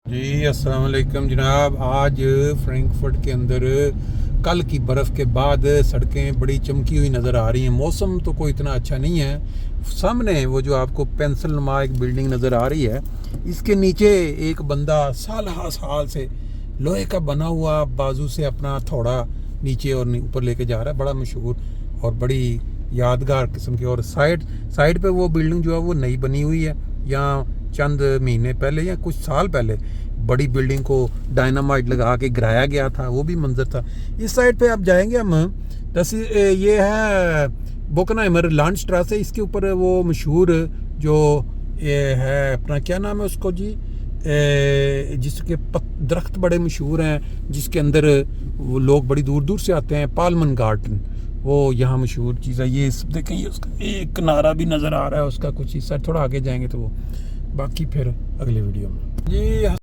जी अस्सलाम वालेकुम जनाब। आज फ्रैंकफर्ट के अंदर कल की बर्फ़ के बाद सड़कें बड़ी चमकी हुई नज़र आ रही हैं। मौसम तो कोई इतना अच्छा नहीं है। सामने वो जो आपको पेंसिल नुमा एक बिल्डिंग नज़र आ रही है, इसके नीचे एक बंदा साल साल से लोहे का बना हुआ बाजू से अपना थोड़ा नीचे और ऊपर लेके जा रहा है। बड़ा मशहूर और बड़ी यादगार किस्म की। और साइड पे वो बिल्डिंग जो है वो नई बनी हुई है। यहाँ चंद महीने पहले या कुछ साल पहले बड़ी बिल्डिंग को डायनामाइट लगा के गिराया गया था, वो भी मंजर था। इस साइड पे आप जाएंगे हम, ये है बोकनहाइमर लांडस्ट्रासे। इसके ऊपर वो मशहूर जो ये है अपना क्या नाम है उसको जी, जिसके दरख्त बड़े मशहूर हैं, जिसके अंदर वो लोग बड़ी दूर दूर से आते हैं, पालमन गार्डन, वो यहाँ मशहूर चीज़ है। ये देखें, ये उसका एक किनारा भी नज़र आ रहा है उसका, कुछ इस साइड थोड़ा आगे जाएंगे तो वो। बाकी फिर अगले वीडियो में जी।